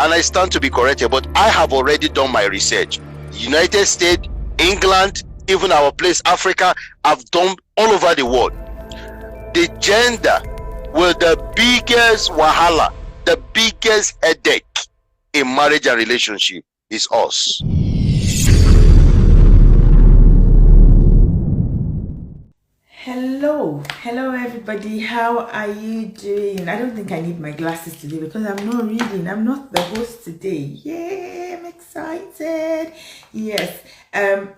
and I stand to be corrected, but I have already done my research. United States, England, even our place, Africa, I've done all over the world. The gender with the biggest wahala, the biggest headache in marriage and relationship is us. Hello everybody, how are you doing? I don't think I need my glasses today because I'm not reading. I'm not the host today. Yeah, I'm excited. Yes.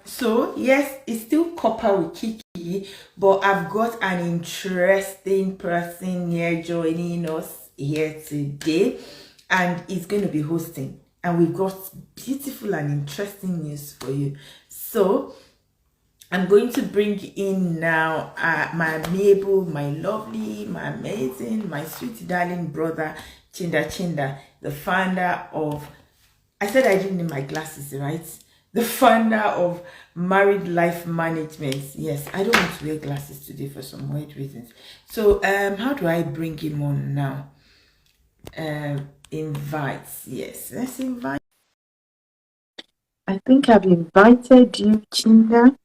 So yes, it's still Copper with Kiki, but I've got an interesting person here joining us here today, and he's going to be hosting, and we've got beautiful and interesting news for you. So I'm going to bring in now my amiable, my lovely, my amazing, my sweet darling brother, Chindah, the founder of, I said I didn't need my glasses, right? The founder of Married Life Management. Yes, I don't want to wear glasses today for some weird reasons. So how do I bring him on now? Invites. Yes, let's invite. I think I've invited you, Chindah.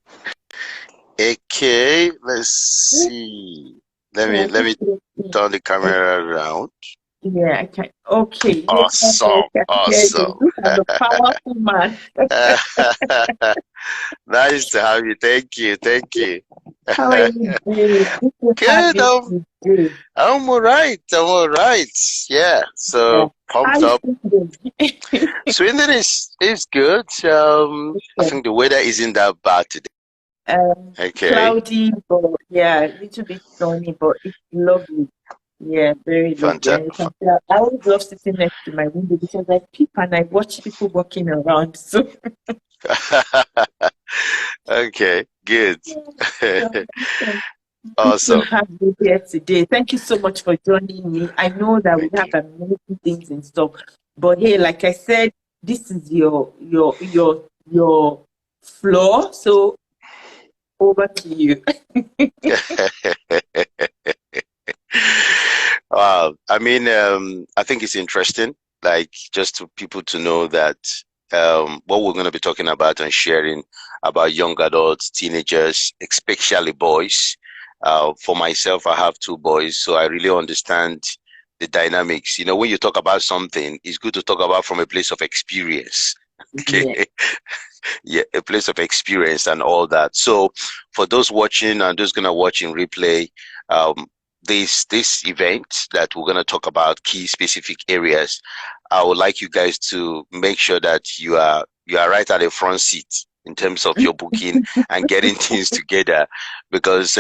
Okay, let's see. Let me turn the camera around. Yeah, I can. Okay. Awesome. Awesome. You are the powerful man. Nice to have you. Thank you. Thank you. How are you doing? Good. I'm all right. I'm all right. Yeah. So pumped up. Swindon is good. I think the weather isn't that bad today. Okay. Cloudy, but yeah, a little bit sunny, but it's lovely. Yeah, very lovely. I always love sitting next to my window because I peep and I watch people walking around. So okay, good. Awesome. To have you here today. Thank you so much for joining me. I know that we have amazing things in store, but hey, like I said, this is your floor. So over to you. Wow. I mean, I think it's interesting, like just to people to know that what we're going to be talking about and sharing about young adults, teenagers, especially boys. For myself, I have 2 boys, so I really understand the dynamics. You know, when you talk about something, it's good to talk about from a place of experience. Okay. Yeah, a place of experience and all that. So for those watching and those gonna watch in replay, this event that we're gonna talk about key specific areas, I would like you guys to make sure that you are right at the front seat in terms of your booking and getting things together, because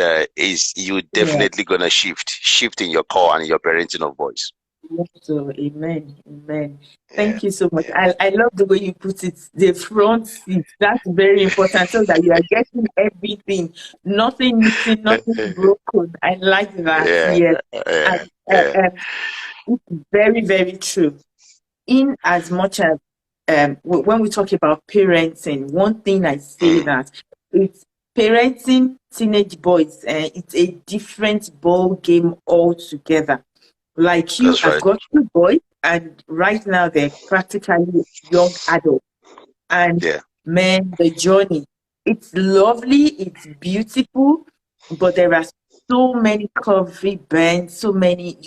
you definitely gonna shift in your core and your parenting of boys. So amen. Thank you so much. I love the way you put it, the front seat. That's very important, so that you are getting everything, nothing missing, nothing broken. I like that. Yes. It's very, very true. In as much as when we talk about parenting, one thing I say that it's parenting teenage boys, it's a different ball game altogether. Like you, I've got 2 boys, and right now they're practically young adults. And man, the journey, it's lovely, it's beautiful, but there are so many curvy bends, so many,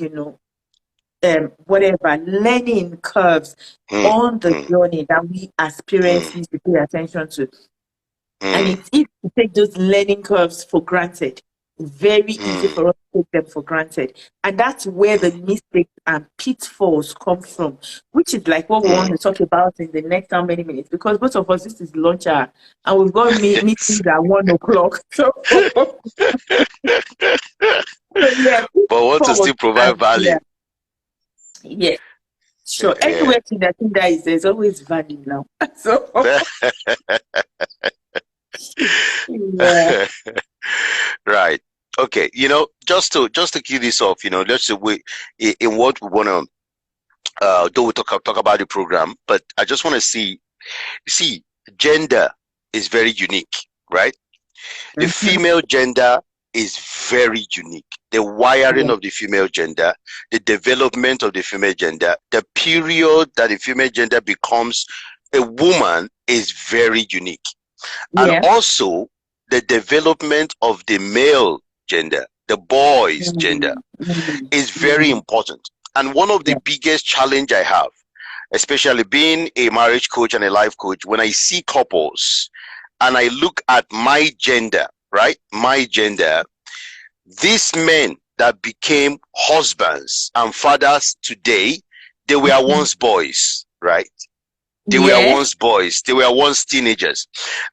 whatever, learning curves on the journey that we as parents need to pay attention to. And it's easy to take those learning curves for granted. Very easy for us to take them for granted. And that's where the mistakes and pitfalls come from, which is like what we want to talk about in the next how many minutes, because both of us, this is lunch hour, and we've got meetings at 1 o'clock. So, yeah, but want to still provide value. Yeah. Sure. Anywhere to that thing that is, there's always value now. So right. Okay. Just to kill this off, let's say in what we want to though we talk about the program, but I just want to see gender is very unique, right? The female gender is very unique. The wiring of the female gender, the development of the female gender, the period that the female gender becomes a woman is very unique. And also the development of the male gender, the boy's gender, is very important. And one of the biggest challenge I have, especially being a marriage coach and a life coach, when I see couples and I look at my gender, right? My gender, these men that became husbands and fathers today, they were once boys, right? They were once boys. They were once teenagers.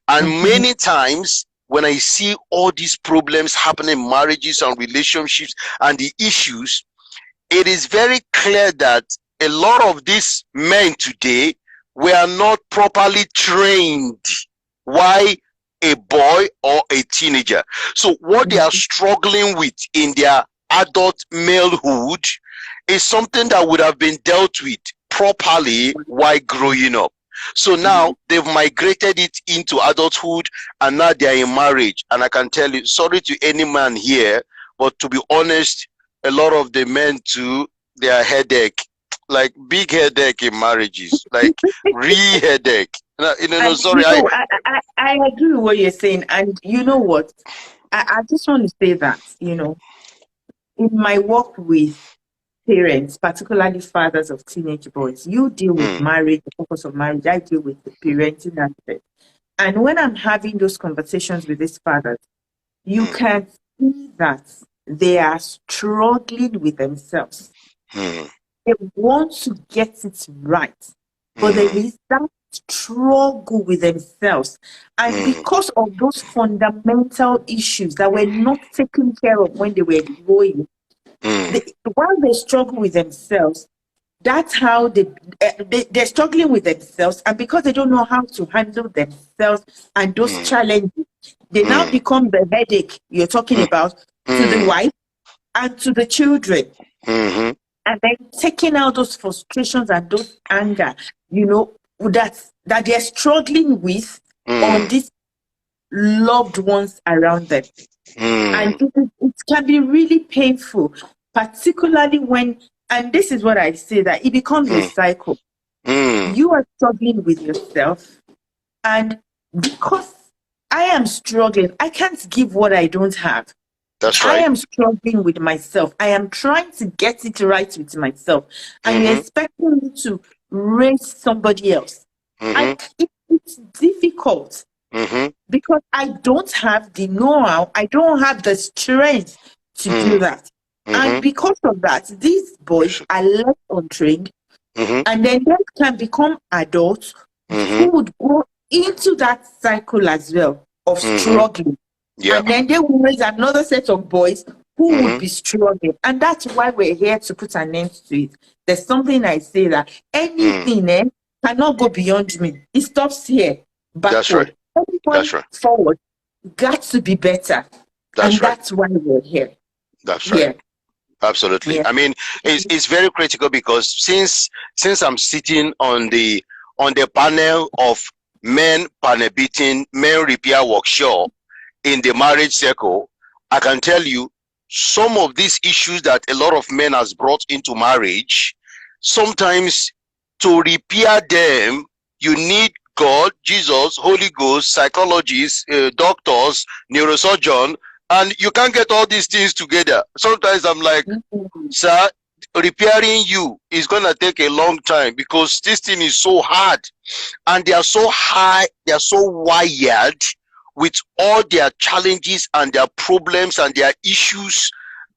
And many times when I see all these problems happening in marriages and relationships and the issues, it is very clear that a lot of these men today were not properly trained. Why a boy or a teenager? So what they are struggling with in their adult malehood is something that would have been dealt with properly while growing up. So now they've migrated it into adulthood and now they are in marriage. And I can tell you, sorry to any man here, but to be honest, a lot of the men too, they are headache, like big headache in marriages, like real headache. Sorry. I agree with what you're saying. And you know what? I just want to say that, in my work with parents, particularly fathers of teenage boys, you deal with marriage, the focus of marriage. I deal with the parenting aspect. And when I'm having those conversations with these fathers, you can see that they are struggling with themselves. They want to get it right, but there is that struggle with themselves. And because of those fundamental issues that were not taken care of when they were growing, while they struggle with themselves, that's how they're struggling with themselves. And because they don't know how to handle themselves and those challenges, they now become the headache you're talking about to the wife and to the children. And then taking out those frustrations and those anger, that they're struggling with on these loved ones around them. And it can be really painful, particularly when, and this is what I say, that it becomes a cycle. You are struggling with yourself, and because I am struggling, I can't give what I don't have. That's right. I am struggling with myself. I am trying to get it right with myself. And you're expecting me to raise somebody else. It's difficult because I don't have the know-how. I don't have the strength to do that. And because of that, these boys are left untrained. And then they can become adults who would go into that cycle as well of struggling. And then they will raise another set of boys who would be struggling. And that's why we're here to put an end to it. There's something I say that anything cannot go beyond me. It stops here. Backward. That's right. That's right. Forward. Got to be better. That's why we're here. That's right. Yeah. Absolutely. Yeah. I mean, it's very critical because since I'm sitting on the panel of men panel beating, men repair workshop in the marriage circle, I can tell you some of these issues that a lot of men has brought into marriage, sometimes to repair them, you need God, Jesus, Holy Ghost, psychologists, doctors, neurosurgeon, and you can't get all these things together. Sometimes I'm like, sir, repairing you is going to take a long time because this thing is so hard and they are so high, they are so wired with all their challenges and their problems and their issues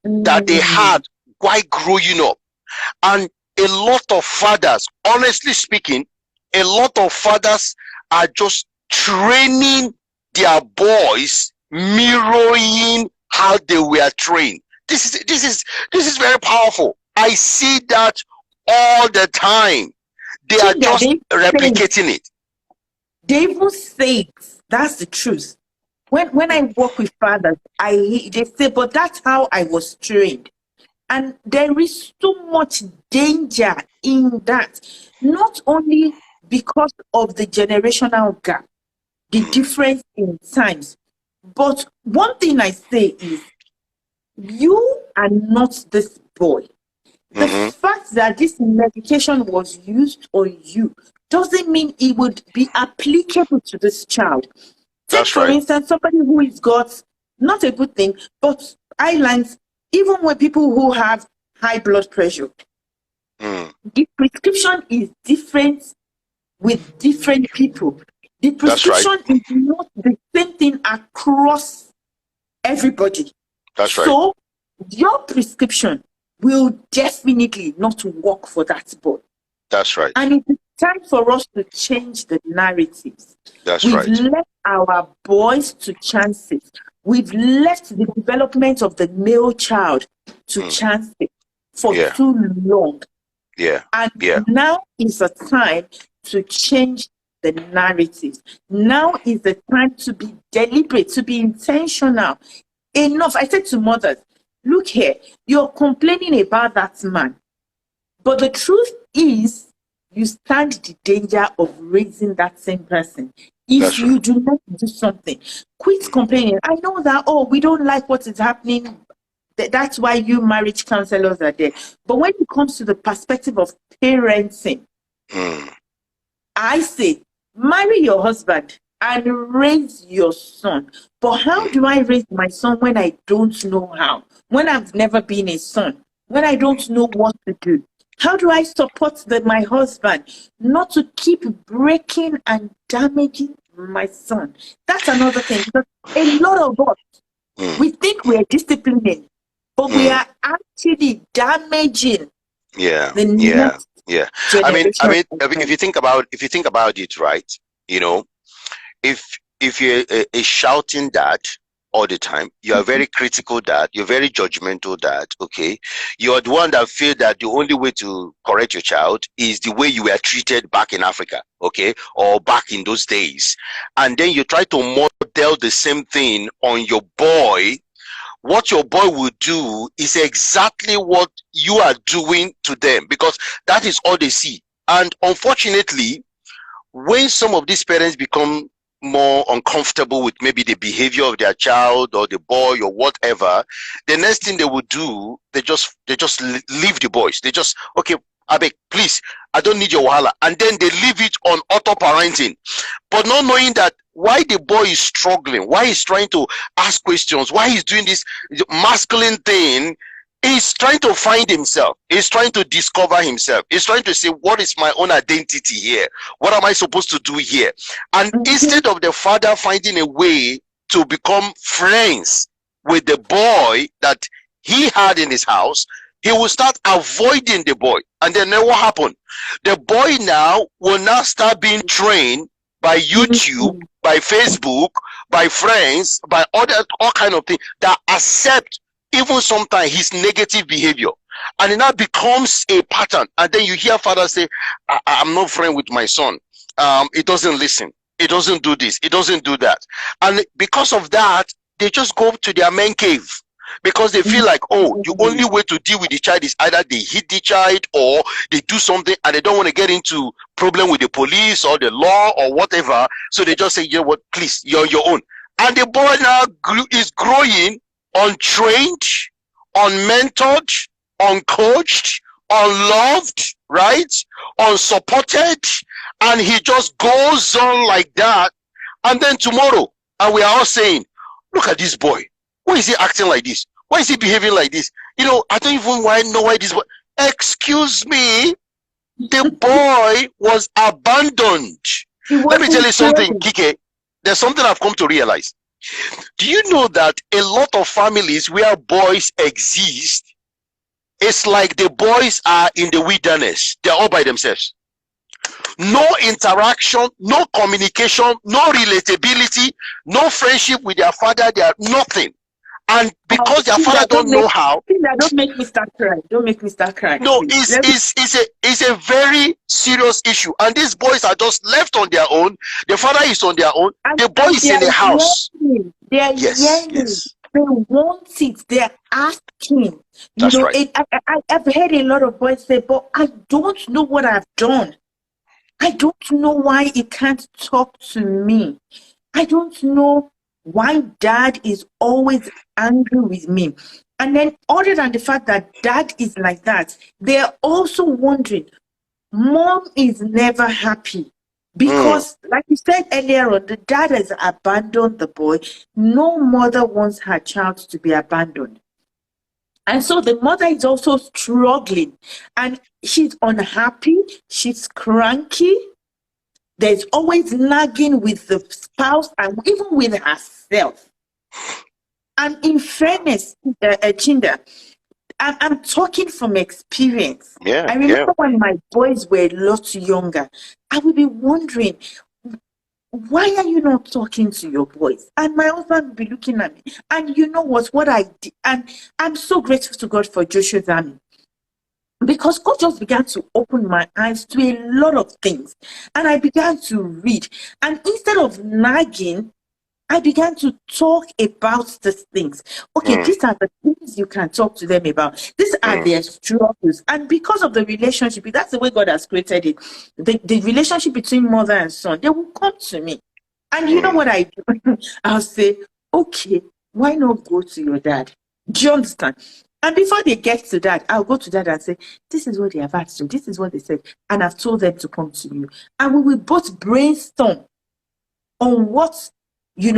that they had while growing up. And a lot of fathers, honestly speaking, a lot of fathers are just training their boys, mirroring how they were trained. This is very powerful. I see that all the time. They are just replicating it. They even say it. That's the truth. When I work with fathers, they say, but that's how I was trained. And there is so much danger in that. Not only because of the generational gap, the difference in times. But one thing I say is, You are not this boy. The fact that this medication was used on you doesn't mean it would be applicable to this child. Take, That's for right. instance, somebody who is got, not a good thing, but eyelines, even when people who have high blood pressure, the prescription is different with different people. The That's right. prescription is not the same thing across everybody. That's right. So your prescription will definitely not work for that boy. That's right. And it is time for us to change the narratives. That's We've right. left our boys to chances. We've left the development of the male child to chances for too long. Yeah. And Yeah. now is the time to change the narratives. Now is the time to be deliberate, to be intentional. Enough. I said to mothers, look here, you're complaining about that man. But the truth is, you stand the danger of raising that same person. If you do not do something, quit complaining. I know that, we don't like what is happening. That's why you marriage counselors are there. But when it comes to the perspective of parenting, I say, marry your husband and raise your son. But how do I raise my son when I don't know how? When I've never been a son? When I don't know what to do? How do I support my husband not to keep breaking and damaging my son? That's another thing. Because a lot of us, we think we're disciplining, but we are actually damaging the next generation. I mean, if you think about it, right? You know, if you're a shouting dad all the time, you are very critical dad, you're very judgmental dad, okay? You're the one that feel that the only way to correct your child is the way you were treated back in Africa, okay? Or back in those days. And then you try to model the same thing on your boy. What your boy will do is exactly what you are doing to them, because that is all they see. And unfortunately, when some of these parents become more uncomfortable with maybe the behavior of their child or the boy or whatever, the next thing they would do, they just leave the boys. They just, okay, I beg, please, I don't need your wahala. And then they leave it on auto parenting, but not knowing that why the boy is struggling, why he's trying to ask questions, why he's doing this masculine thing. He's trying to find himself. He's trying to discover himself. He's trying to say, what is my own identity here? What am I supposed to do here? And instead of the father finding a way to become friends with the boy that he had in his house, he will start avoiding the boy. And then what happened? The boy now will now start being trained by YouTube, by Facebook, by friends, by all kind of things that accept even sometimes his negative behavior, and it now becomes a pattern. And then you hear father say, I'm not friend with my son. It doesn't listen. It doesn't do this. It doesn't do that. And because of that, they just go to their man cave, because they feel like, the only way to deal with the child is either they hit the child or they do something, and they don't want to get into problem with the police or the law or whatever. So they just say, you know what, please, you're on your own. And the boy now is growing untrained, unmentored, uncoached, unloved, right? Unsupported, and he just goes on like that. And then tomorrow, and we are all saying, look at this boy. Why is he acting like this? Why is he behaving like this? You know, I don't even know why this boy. Excuse me, the boy was abandoned. Let me tell you something, KIKI. There's something I've come to realize. Do you know that a lot of families where boys exist, it's like the boys are in the wilderness. They're all by themselves. No interaction, no communication, no relatability, no friendship with their father. They are nothing. And because their father don't know how. Don't make me start crying. Don't make me start crying. No, it's a very serious issue. And these boys are just left on their own. The father is on their own. The boy is in the house. They are yearning. They want it. They are asking. That's right. I've heard a lot of boys say, but I don't know what I've done. I don't know why he can't talk to me. I don't know why dad is always angry with me. And then, other than the fact that dad is like that, they're also wondering, mom is never happy. Mm. Because, like you said earlier on, the dad has abandoned the boy. No mother wants her child to be abandoned. And so the mother is also struggling and she's unhappy, she's cranky. There's always nagging with the spouse and even with herself. And in fairness, Chindah, I'm talking from experience. Yeah, I yeah. remember when my boys were a lot younger, I would be wondering, why are you not talking to your boys? And my husband would be looking at me. And you know what I did? And I'm so grateful to God for Joshua's army. Because God just began to open my eyes to a lot of things. And I began to read. And instead of nagging, I began to talk about these things. Okay, Mm, these are the things you can talk to them about. These are mm, their struggles. And because of the relationship, that's the way God has created it. The relationship between mother and son, they will come to me. And you know mm. what I do? I'll say, okay, why not go to your dad? Do you understand? And before they get to that, I'll go to dad and say, this is what they have asked you. This is what they said. And I've told them to come to you. And we will both brainstorm on what,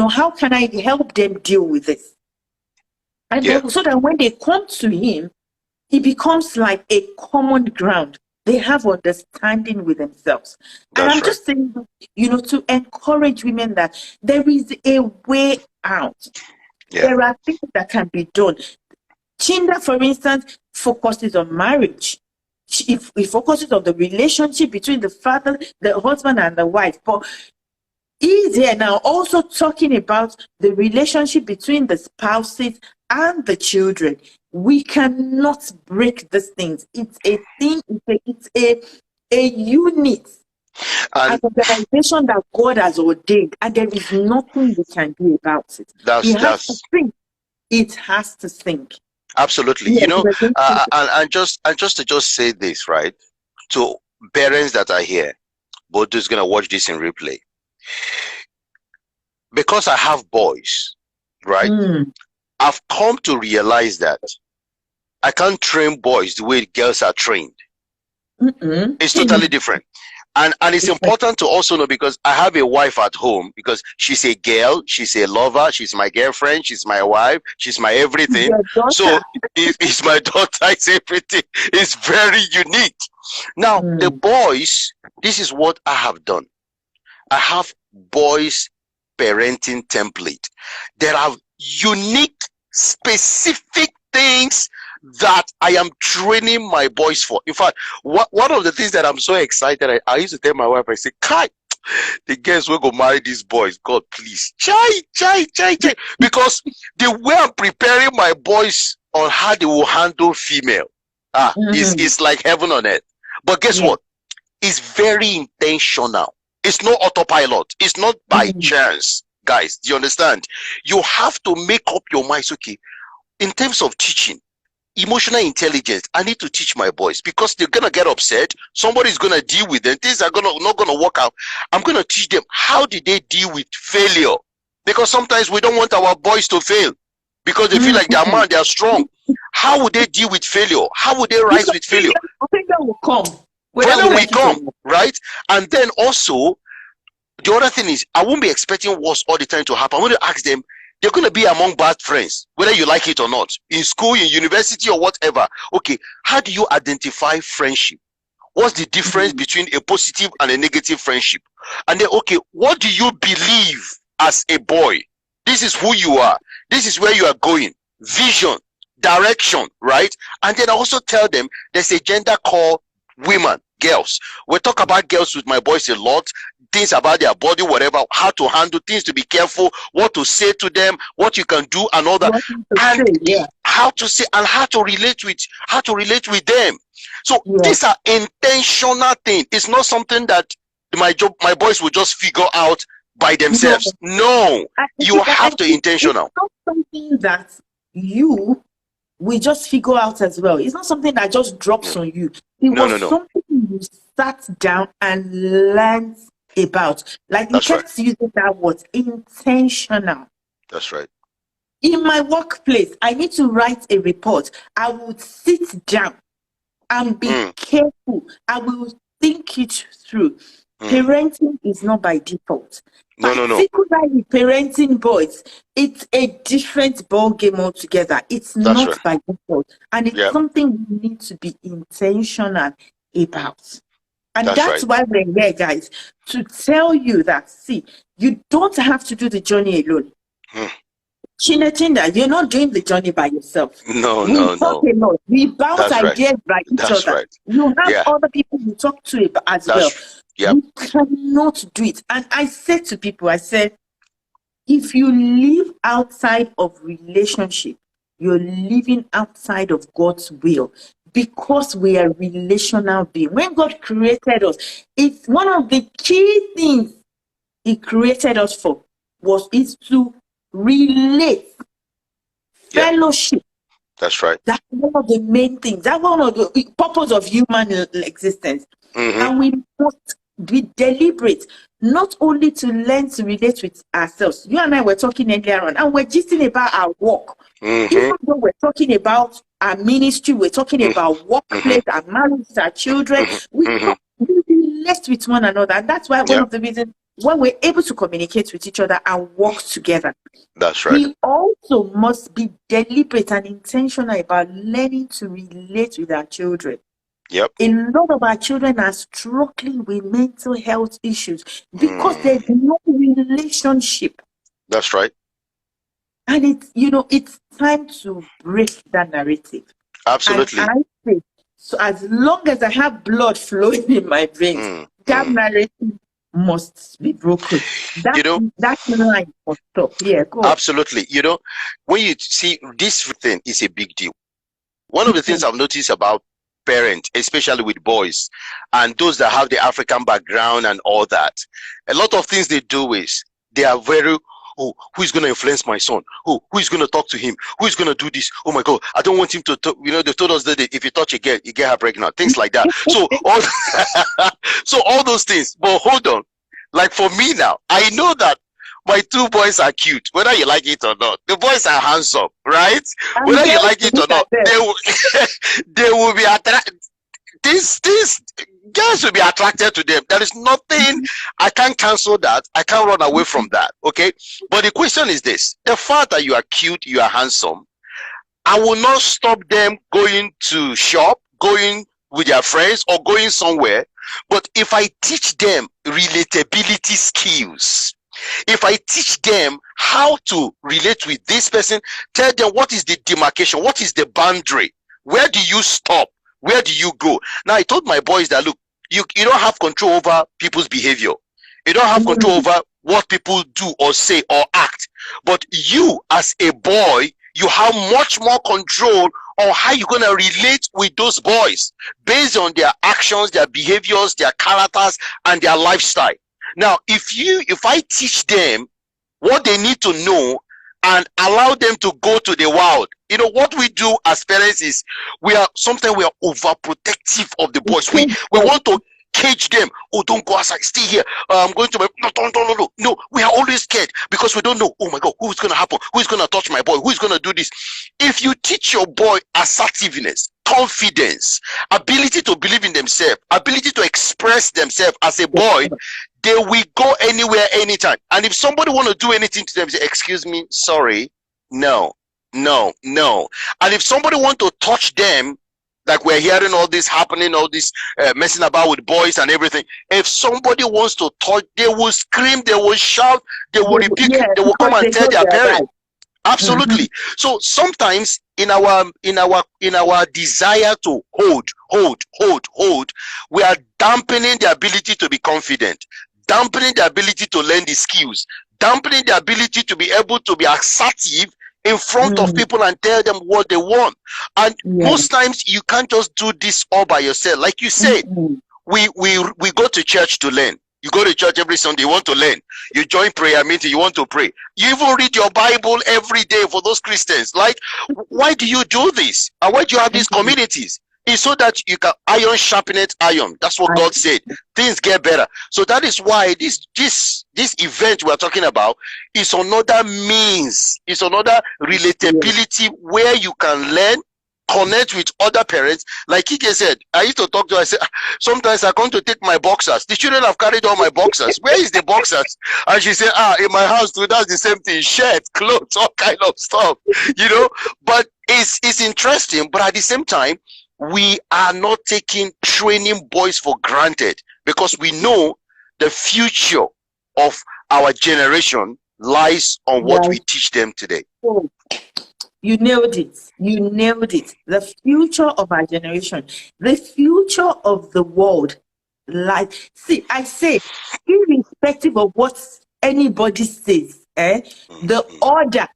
how can I help them deal with this? And Yeah, then so that when they come to him, it becomes like a common ground. They have understanding with themselves. And that's I'm right. just saying, to encourage women that there is a way out. Yeah, There are things that can be done. Chindah, for instance, focuses on marriage. It focuses on the relationship between the father, the husband, and the wife. But he's here now also talking about the relationship between the spouses and the children. We cannot break these things. It's a thing, it's a unit, an and organization that God has ordained, and there is nothing we can do about it. that's It has to that's think. It has to think. absolutely. Yes, we're going to- And just to say this, right, to parents that are here, but who's gonna watch this in replay, because I have boys, right? Mm, I've come to realize that I can't train boys the way girls are trained. mm-mm. It's totally different. And it's important to also know, because I have a wife at home, because she's a girl, she's a lover, she's my girlfriend, she's my wife, she's my everything. Your So daughter. it's my daughter, it's everything. It's very unique. Now, the Mm, boys, this is what I have done. I have boys parenting template. There are unique, specific things that I am training my boys for. In fact, one of the things that I'm so excited, I used to tell my wife, I say, Kai, the girls will go marry these boys. God, please. Chai. Because the way I'm preparing my boys on how they will handle female, mm, is like heaven on earth. But guess yeah. what? It's very intentional. It's not autopilot. It's not by Mm, chance, guys. Do you understand? You have to make up your minds. Okay, in terms of teaching, emotional intelligence, I need to teach my boys, because they're gonna get upset. Somebody's gonna deal with them. Things are not gonna work out. I'm gonna teach them how did they deal with failure, because sometimes we don't want our boys to fail because they feel like they're mm. man, they're strong. How would they deal with failure? How would they rise Because with failure? failure will come, whether we Failure will like it or come, not. right? And then also, the other thing is, I won't be expecting what's all the time to happen. I'm going to ask them, they're going to be among bad friends, whether you like it or not, in school, in university, or whatever. Okay, how do you identify friendship? What's the difference Mm, between a positive and a negative friendship? And then, okay, what do you believe as a boy? This is who you are. This is where you are going. Vision, direction, right? And then I also tell them there's a gender called women, girls. We talk about girls with my boys a lot, things about their body, whatever, how to handle things, to be careful, what to say to them, what you can do, and all that, what to and say, yeah. how to say and how to relate with them. So Yes. these are intentional things. It's not something that my boys will just figure out by No. themselves. No, you have to It's intentional. not something that you we just figure out as well. It's not something that just drops No, on you. It no, was no, no. something you sat down and learned about. Like you That's right. kept using that word, intentional. That's right. In my workplace, I need to write a report. I would sit down and be careful. I will think it through. Parenting is not by default. No. Particularly parenting boys, it's a different ball game altogether. It's That's not right. by default, and it's something we need to be intentional about. And that's why we're here, guys, to tell you that, see, you don't have to do the journey alone. Chindah, you're not doing the journey by yourself. No. Talk a lot. We bounce ideas by each other. Right. You have other people you talk to as well. You cannot do it. And I said to people, I said, if you live outside of relationship, you're living outside of God's will, because we are relational beings. When God created us, it's one of the key things He created us for is to relate, fellowship. That's right. That's one of the main things. That's one of the purpose of human existence. And we must be deliberate, not only to learn to relate with ourselves. You and I were talking earlier on, and we're gisting about our work. Even though we're talking about our ministry, we're talking about workplace, our marriage, our children, we relate with one another. And that's why one of the reasons why we're able to communicate with each other and work together. That's right. We also must be deliberate and intentional about learning to relate with our children. A lot of our children are struggling with mental health issues because there's no relationship. That's right. And it's time to break that narrative. Absolutely. And I say, so as long as I have blood flowing in my veins, that narrative must be broken. That line must stop. Yeah, go on. Absolutely. When you see, this thing is a big deal. One of the things I've noticed about parents, especially with boys and those that have the African background and all that, a lot of things they do is they are very, who is going to influence my son? Who is going to talk to him? Who is going to do this? Oh my God, I don't want him to talk. They told us that if you touch a girl, you get her pregnant, things like that. So all those things. But hold on, like for me now, I know that my two boys are cute, whether you like it or not. The boys are handsome, right? Whether you like it or not, they will be attracted. These girls will be attracted to them. There is nothing, I can't cancel that. I can't run away from that. Okay. But the question is this: the fact that you are cute, you are handsome, I will not stop them going to shop, going with their friends, or going somewhere. But if I teach them relatability skills, if I teach them how to relate with this person, tell them what is the demarcation, what is the boundary, where do you stop, where do you go? Now, I told my boys that, look, you don't have control over people's behavior. You don't have control over what people do or say or act. But you, as a boy, you have much more control on how you're going to relate with those boys based on their actions, their behaviors, their characters, and their lifestyle. Now, if I teach them what they need to know and allow them to go to the world, what we do as parents is sometimes we are overprotective of the boys. We want to cage them. Oh, don't go outside, stay here. I'm going to no. We are always scared because we don't know. Oh my God, who's going to happen? Who's going to touch my boy? Who's going to do this? If you teach your boy assertiveness, confidence, ability to believe in themselves, ability to express themselves as a boy, they will go anywhere, anytime. And if somebody want to do anything to them, say, excuse me, sorry, no. And if somebody want to touch them, like we're hearing all this happening, all this messing about with boys and everything, if somebody wants to touch, they will scream, they will shout, they will repeat, they will come and tell their parents. Absolutely. So sometimes in our desire to hold, we are dampening the ability to be confident, dampening the ability to learn the skills, dampening the ability to be able to be assertive in front of people and tell them what they want. And most times you can't just do this all by yourself. Like you said, we go to church to learn. You go to church every Sunday, you want to learn. You join prayer meeting, you want to pray. You even read your Bible every day for those Christians. Like, why do you do this? And why do you have these communities? It's so that you can iron sharpeneth iron. That's what God said. Things get better. So that is why this event we are talking about is another means, it's another relatability where you can learn, connect with other parents. Like KIKI said, I used to talk to her, I said, sometimes I come to take my boxers. The children have carried all my boxers. Where is the boxers? And she said, in my house too, that's the same thing. Shirts, clothes, all kind of stuff, you know. But it's interesting, but at the same time, we are not taking training boys for granted, because we know the future of our generation lies on what we teach them today. You nailed it. You nailed it. The future of our generation, the future of the world. Like, see, I say, irrespective of what anybody says, the order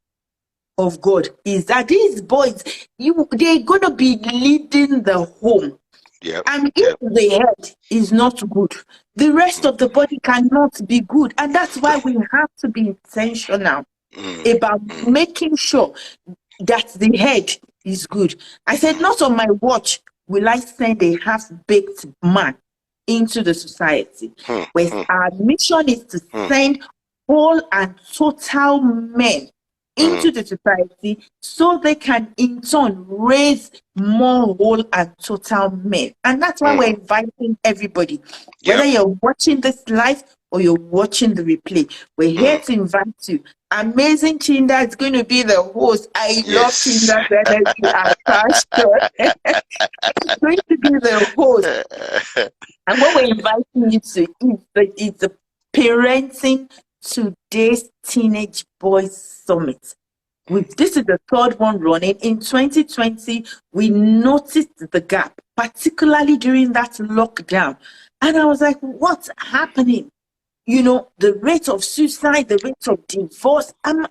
of God is that these boys, they're going to be leading the home. And if the head is not good, the rest of the body cannot be good. And that's why we have to be intentional about making sure that the head is good. I said, not on my watch will I send a half-baked man into the society. Where our mission is to send whole and total men into the society, so they can in turn raise more whole and total men. And that's why we're inviting everybody, whether you're watching this live or you're watching the replay, we're here to invite you. Amazing Chindah is going to be the host. I love Chindah's energy attached. It's going to be the host. And what we're inviting you to is the Parenting Today's Teenage Boys Summit. This is the third one running. In 2020, we noticed the gap, particularly during that lockdown. And I was like, what's happening? You know, the rate of suicide, the rate of divorce, and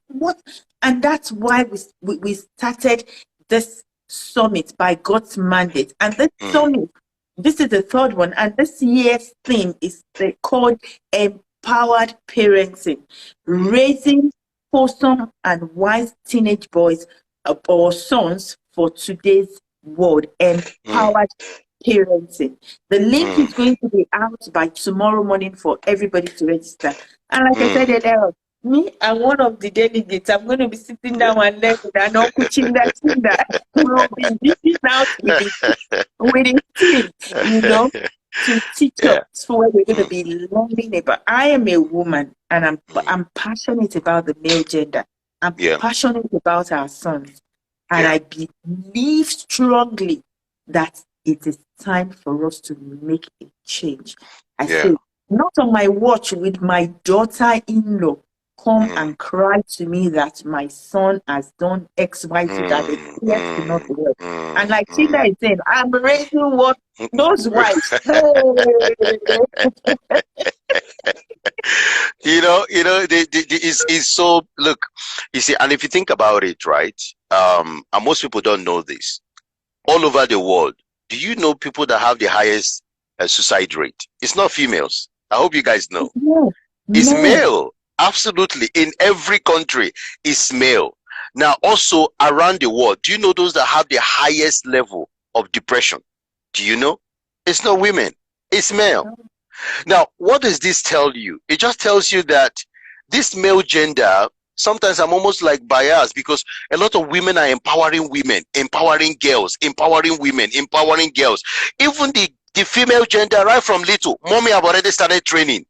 that's why we started this summit by God's mandate. And this summit, this is the third one, and this year's theme is called Empowered Parenting, raising wholesome and wise teenage boys or sons for today's world. Empowered Parenting. The link is going to be out by tomorrow morning for everybody to register. And like I said earlier, me and one of the delegates, I'm going to be sitting down and learning, and Uncle Chindah will be reaching out with his team, you know, to teach us where we're going to be learning about. I am a woman, and I'm passionate about the male gender. I'm passionate about our sons, and I believe strongly that it is time for us to make a change. I say, not on my watch with my daughter-in-law come and cry to me that my son has done X, Y, Z, that it appears to not work. And like Chindah is saying, I'm raising what those wives. It's so, look, you see, and if you think about it, right, and most people don't know this, all over the world, do you know people that have the highest suicide rate? It's not females. I hope you guys know. It's male. Absolutely. In every country, it's male. Now, also around the world, do you know those that have the highest level of depression? Do you know? It's not women. It's male. Now, what does this tell you? It just tells you that this male gender, sometimes I'm almost like biased, because a lot of women are empowering women, empowering girls, empowering women, empowering girls. Even the female gender, right from little, mommy have already started training.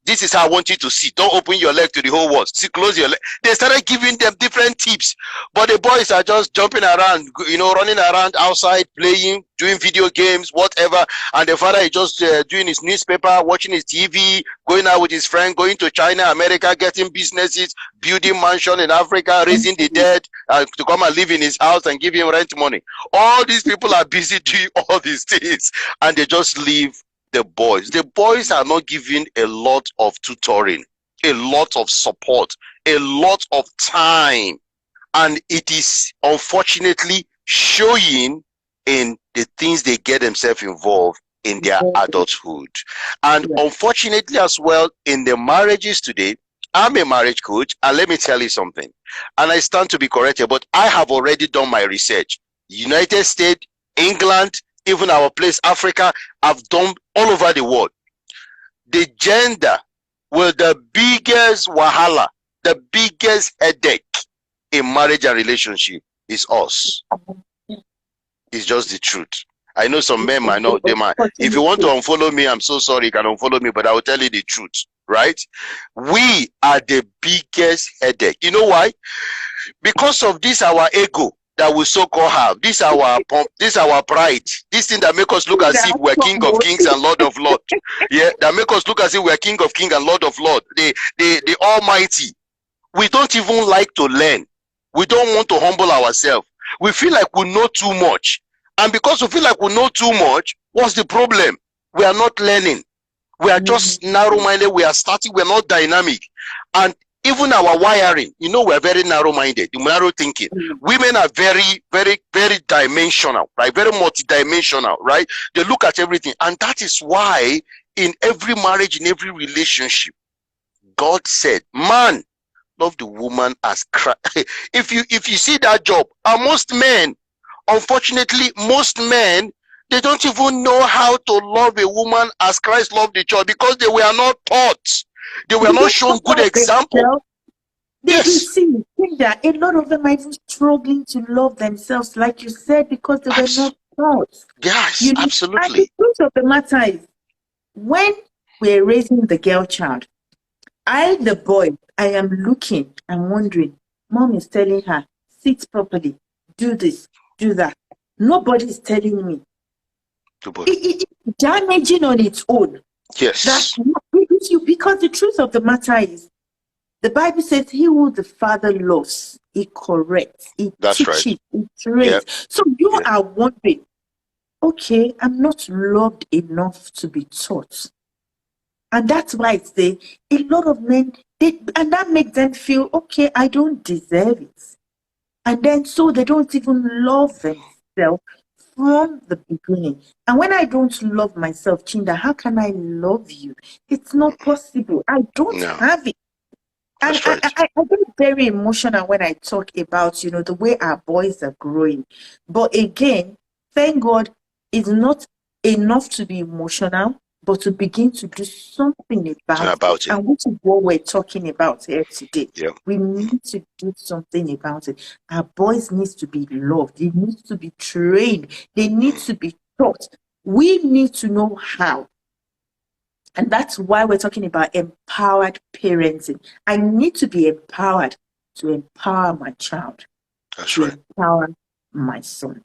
This is how I want you to sit. Don't open your leg to the whole world. See, close your leg. They started giving them different tips. But the boys are just jumping around, you know, running around outside, playing, doing video games, whatever. And the father is just doing his newspaper, watching his TV, going out with his friend, going to China, America, getting businesses, building mansion in Africa, raising the dead to come and live in his house and give him rent money. All these people are busy doing all these things, and they just leave the boys. The boys are not given a lot of tutoring, a lot of support, a lot of time, and it is unfortunately showing in the things they get themselves involved in their adulthood. And unfortunately as well, in the marriages today, I'm a marriage coach, and let me tell you something, and I stand to be corrected, but I have already done my research. United States, England, even our place, Africa, have done all over the world. The gender with the biggest wahala, the biggest headache in marriage and relationship is us. It's just the truth. I know some men might not, they might. If you want to unfollow me, I'm so sorry, you can unfollow me, but I will tell you the truth, right? We are the biggest headache. You know why? Because of this, our ego that we so-called have, this our pump, this our pride, this thing that make us look as if we're king of kings and lord of lords. Yeah, that make us look as if we're king of kings and lord of lords. The almighty. We don't even like to learn. We don't want to humble ourselves. We feel like we know too much. And because we feel like we know too much, what's the problem? We are not learning. We are just narrow-minded. We are static. We are not dynamic. And even our wiring, you know, we're very narrow-minded, narrow thinking. Women are very, very, very dimensional, right? Very multidimensional, right? They look at everything. And that is why in every marriage, in every relationship, God said, man, love the woman as Christ. If you see that job, and most men, unfortunately, most men, they don't even know how to love a woman as Christ loved the church because they were not taught. They were not shown good example. Yes. You see, that a lot of them are even struggling to love themselves, like you said, because they were not taught. Yes, absolutely. And the truth of the matter is, when we're raising the girl child, the boy, I am looking and wondering, mom is telling her, sit properly, do this, do that. Nobody is telling me. It's damaging on its own. Yes. That's not with you, because the truth of the matter is, the Bible says, he who the Father loves, he corrects, he teaches, he trains. Yep. So you are wondering, okay, I'm not loved enough to be taught. And that's why it's there. A lot of men, and that makes them feel, okay, I don't deserve it. And then so they don't even love themselves from the beginning. And when I don't love myself, Chindah, how can I love you? It's not possible. I don't have it. And I get very emotional when I talk about, the way our boys are growing. But again, thank God, it's not enough to be emotional, but to begin to do something about it. And which is what we're talking about here today. Yeah. We need to do something about it. Our boys need to be loved. They need to be trained. They need to be taught. We need to know how. And that's why we're talking about empowered parenting. I need to be empowered to empower my child. That's right. Empower my son.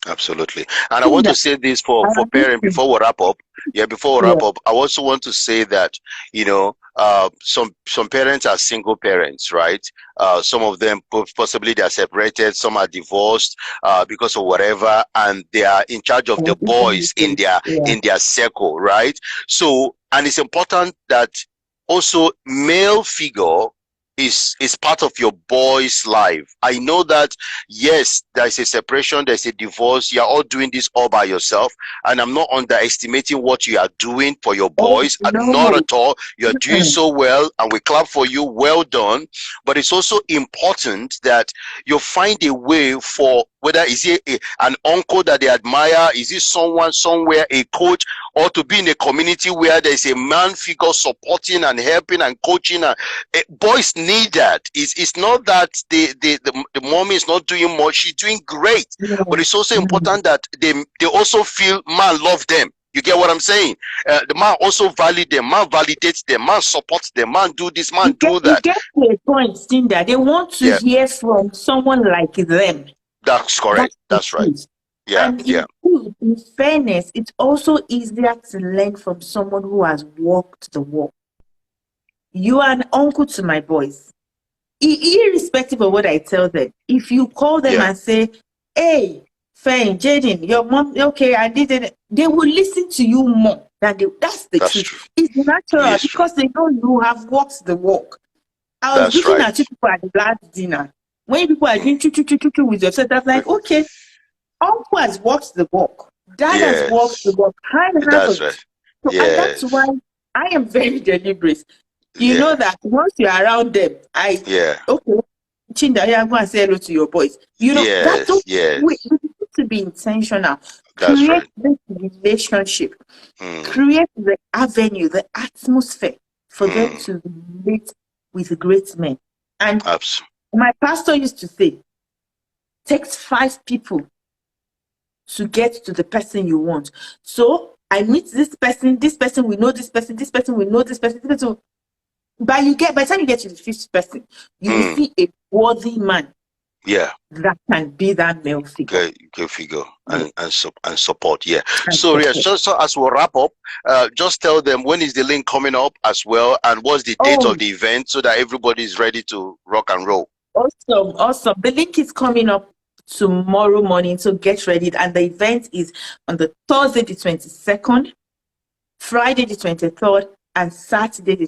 Absolutely. And I want to say this for parents before we wrap up. Yeah, before we wrap up, I also want to say that, some parents are single parents, right? Some of them possibly they are separated, some are divorced because of whatever, and they are in charge of the boys in their circle, right? So, and it's important that also male figure is part of your boy's life. I know that, yes, there's a separation, there's a divorce, you're all doing this all by yourself, and I'm not underestimating what you are doing for your boys. Not at all. You're doing so well, and we clap for you. Well done. But it's also important that you find a way for, whether is it an uncle that they admire, is it someone somewhere, a coach, or to be in a community where there's a man figure supporting and helping and coaching. Boys need that. It's not that the mommy is not doing much, she's doing great. But it's also important that they also feel man love them. You get what I'm saying? The man also validate them, man validates them, man supports them, man do this, man do that. You get to a point, Chindah, they want to hear from someone like them. That's correct. That's right. Yeah, and in fairness, it's also easier to learn from someone who has walked the walk. You are an uncle to my boys. Irrespective of what I tell them, if you call them and say, hey, Faye, Jaden, your mom, okay, I did it, they will listen to you more than that's the truth. True. It's natural because they know you have walked the walk. I was looking at you people at the last dinner. When people are doing with yourself, that's like, okay, uncle has walked the walk. Dad has walked the walk. That's right. So, and that's why I am very deliberate. You know that once you're around them, okay, Chindah, I'm going to say hello to your boys. You know, we need to be intentional. That's create right. this relationship, Mm, create the avenue, the atmosphere for them mm, to relate with great men. And abs- my pastor used to say, takes 5 people to get to the person you want. So I meet this person will know this person will know this person. By the time you get to the fifth person, you will mm, see a worthy man yeah. that can be that male figure. Good figure Yes, and support. Yeah. and So yeah, support. so as we wrap up, just tell them when is the link coming up as well, and what's the date of Oh, the event so that everybody is ready to rock and roll. awesome, awesome. The link is coming up tomorrow morning, so get ready. And the event is on the Thursday, the 22nd, Friday, the 23rd, and Saturday, the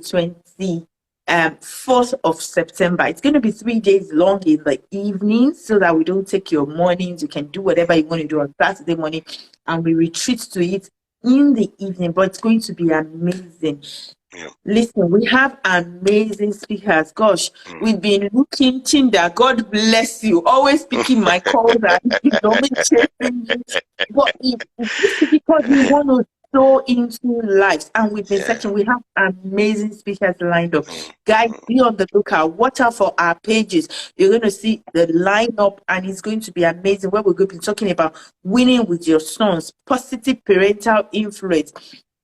4th of September. It's going to be 3 days long in the evening so that we don't take your mornings. You can do whatever you want to do on Saturday morning, and we retreat to it in the evening. But it's going to be amazing. Yeah. Listen, we have amazing speakers. Gosh, Mm. we've been looking, Chindah. God bless you. Always picking my calls and me chasing you. But this is because we want to so into lives, and we've been Yeah. searching. We have amazing speakers lined up. Mm, Guys, mm, be on the lookout. Watch out for our pages. You're going to see the lineup, and it's going to be amazing. Where we're going to be talking about winning with your sons, positive parental influence,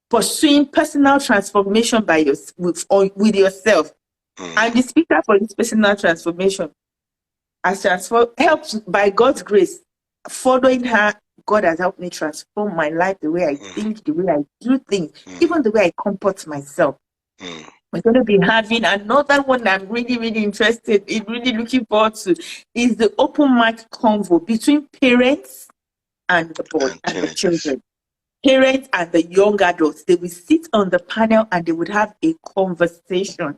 pursuing personal transformation by with yourself. mm, And the speaker for this personal transformation has helped by God's grace. Following her, God has helped me transform my life, the way I mm, think, the way I do things, mm, even the way I comport myself. mm. We're going to be having another one that I'm really, really interested in, really looking forward to, is the open mic convo between parents and the boy And and the teenagers. children. Parents and the young adults, they will sit on the panel and they would have a conversation,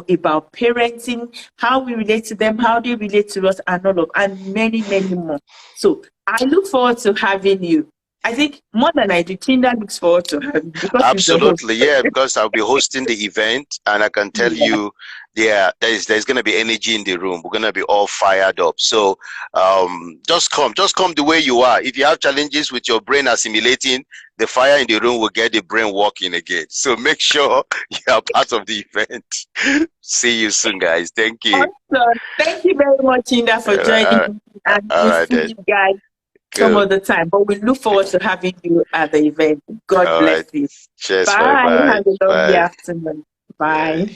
about parenting, how we relate to them, how they relate to us, and many, many more. So I look forward to having you. I think more than I do, Chindah looks forward to having you because he's the host. Absolutely, yeah, because I'll be hosting the event, and I can tell Yeah. you, yeah, there's gonna be energy in the room. We're gonna be all fired up. So, just come the way you are. If you have challenges with your brain assimilating, the fire in the room will get the brain working again. So make sure you are part of the event. See you soon, guys. Thank you. Awesome. Thank you very much, Chindah, for joining me. And All we'll right see then. you guys some Good. other time. But we look forward to having you at the event. God All bless right. you. Cheers. Bye Bye. bye. Have a lovely Bye. afternoon. Yeah. Bye.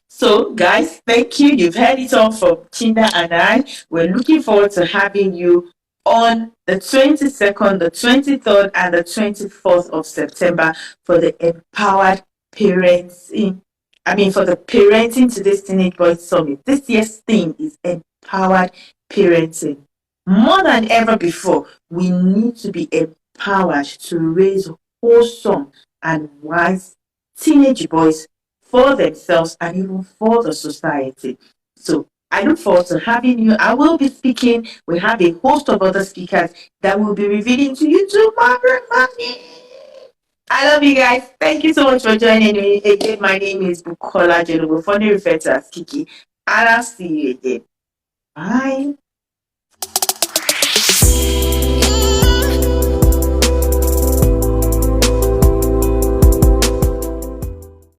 So, guys, thank you. You've heard it all from Chindah and I. We're looking forward to having you on the 22nd, the 23rd, and the 24th of September for the Empowered Parenting. For the Parenting Today's Teenage Boys Summit. This year's theme is Empowered Parenting. More than ever before, we need to be empowered to raise wholesome and wise teenage boys for themselves and even for the society. So I look forward to having you. I will be speaking. We have a host of other speakers that will be revealing to you tomorrow morning. I love you guys. Thank you so much for joining me. Again, my name is Bukola Jenobo, fondly referred to as Kiki. And I'll see you again. Bye.